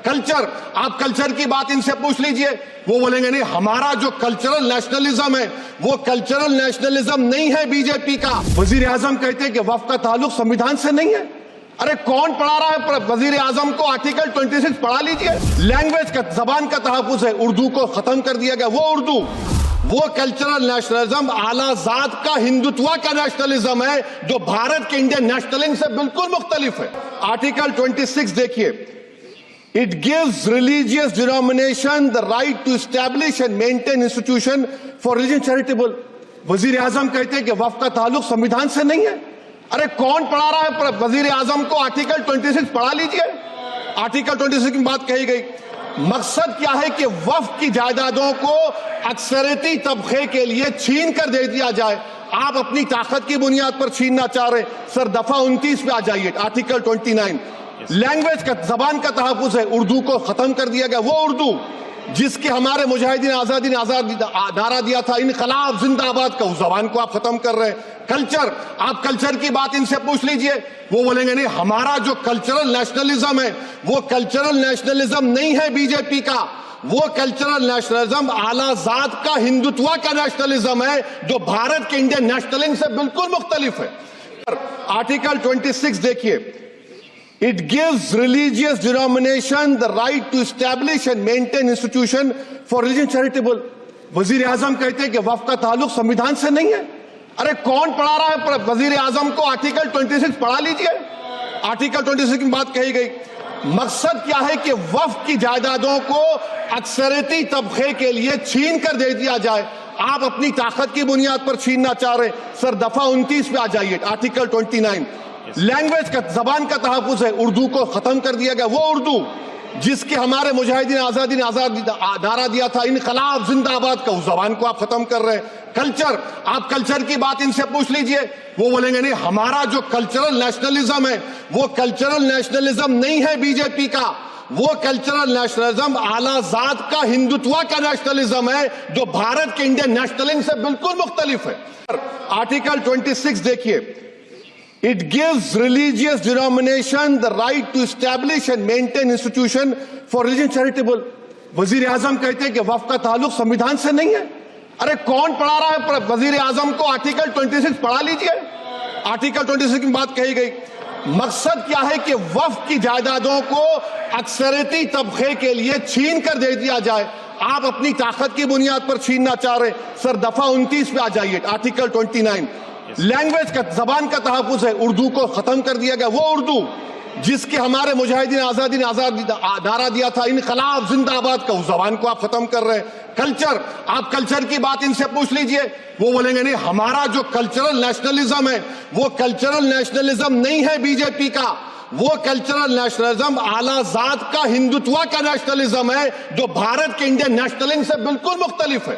Culture, आप culture की बात इनसे पूछ लीजिए, वो बोलेंगे नहीं, हमारा जो कल्चरल नेशनलिज्म है वो कल्चरल नेशनलिज्म नहीं है बीजेपी का। वजीर आजम कहते हैं कि वक्फ का ताल्लुक संविधान से नहीं है। अरे कौन पढ़ा रहा है वजीर आजम को? आर्टिकल 26 पढ़ा लीजिए। लैंग्वेज का, जबान का तहफ्फुज है, उर्दू को खत्म कर दिया गया। वो उर्दू, वो कल्चरल नेशनलिज्म आला जात का हिंदुत्व का नेशनलिज्म है जो भारत के इंडियन नेशनलिज्म से बिल्कुल मुख्तलिफ है। आर्टिकल 26 देखिए, it gives religious denomination the right to establish and maintain institution for religion charitable. वजीर आजम कहते हैं कि वक्फ का ताल्लुक संविधान से नहीं है। अरे कौन पढ़ा रहा है वजीर आजम को? आर्टिकल 26 पढ़ा लीजिए। आर्टिकल 26 की बात कही गई। मकसद क्या है कि वक्फ की जायदादों को अक्सरियती तबके के लिए छीन कर दे दिया जाए। आप अपनी ताकत की बुनियाद पर छीनना चाह रहे। सर दफा 29 पे आ जाइए, आर्टिकल 29। लैंग्वेज का, जबान का तहफ्फुज है, उर्दू को खत्म कर दिया गया। वो उर्दू जिसके हमारे मुजाहिदीन आजादी ने नारा दिया था, इनकलाब जिंदाबाद का, उस जबान को आप खत्म कर रहे हैं। कल्चर, आप कल्चर की बात इनसे पूछ लीजिए, वो बोलेंगे नहीं, हमारा जो कल्चरल नेशनलिज्म है वो कल्चरल नेशनलिज्म नहीं है बीजेपी का। वो कल्चरल नेशनलिज्म आला जात का हिंदुत्व का नेशनलिज्म है जो भारत के इंडियन नेशनलिज्म से बिल्कुल मुख्तलिफ है। आर्टिकल 26 देखिए, it gives religious denomination the right to establish and maintain institution for religion charitable। वजीर आजम कहते हैं कि वक्फ का ताल्लुक संविधान से नहीं है। अरे कौन पढ़ा रहा है वजीर आजम को? आर्टिकल 26 पढ़ा लीजिए। आर्टिकल 26 की बात कही गई। मकसद क्या है कि वक्फ की जायदादों को अक्सरियती तबके के लिए छीन कर दे दिया जाए। आप अपनी ताकत की बुनियाद पर छीनना चाह रहे। सर दफा 29 पे आ जाइए, आर्टिकल 29। लैंग्वेज का, जबान का तहफ्फुज है, उर्दू को खत्म कर दिया गया। वो उर्दू जिसके हमारे मुजाहिदीन आजादी ने नारा दिया था, इनकलाब जिंदाबाद का, उस जबान को आप खत्म कर रहे हैं। कल्चर, आप कल्चर की बात इनसे पूछ लीजिए, वो बोलेंगे नहीं, हमारा जो कल्चरल नेशनलिज्म है वो कल्चरल नेशनलिज्म नहीं है बीजेपी का। वो कल्चरल नेशनलिज्म आला जात का हिंदुत्व का नेशनलिज्म है जो भारत के इंडियन नेशनलिज्म से बिल्कुल मुख्तलिफ है। आर्टिकल 26 देखिए, it gives religious denomination the right to establish and maintain institution for religion charitable। वजीर आजम कहते हैं कि वक्फ का ताल्लुक संविधान से नहीं है। अरे कौन पढ़ा रहा है वजीर आजम को? आर्टिकल 26 पढ़ा लीजिए। आर्टिकल 26 की बात कही गई। मकसद क्या है कि वक्फ की जायदादों को अक्सरियती तबके के लिए छीन कर दे दिया जाए। आप अपनी ताकत की बुनियाद पर छीनना चाह रहे। सर दफा 29 पे आ जाइए, आर्टिकल 29। लैंग्वेज का, जबान का तहफ्फुज है, उर्दू को खत्म कर दिया गया। वो उर्दू जिसके हमारे मुजाहिदीन आजादी ने नारा दिया था, इनकलाब जिंदाबाद का, उस जबान को आप खत्म कर रहे। कल्चर, आप कल्चर की बात इनसे पूछ लीजिए, वो बोलेंगे नहीं, हमारा जो कल्चरल नेशनलिज्म है वो कल्चरल नेशनलिज्म नहीं है बीजेपी का। वो कल्चरल नेशनलिज्म आला जात का हिंदुत्व का नेशनलिज्म है जो भारत के इंडियन नेशनलिज्म से बिल्कुल मुख्तलिफ है।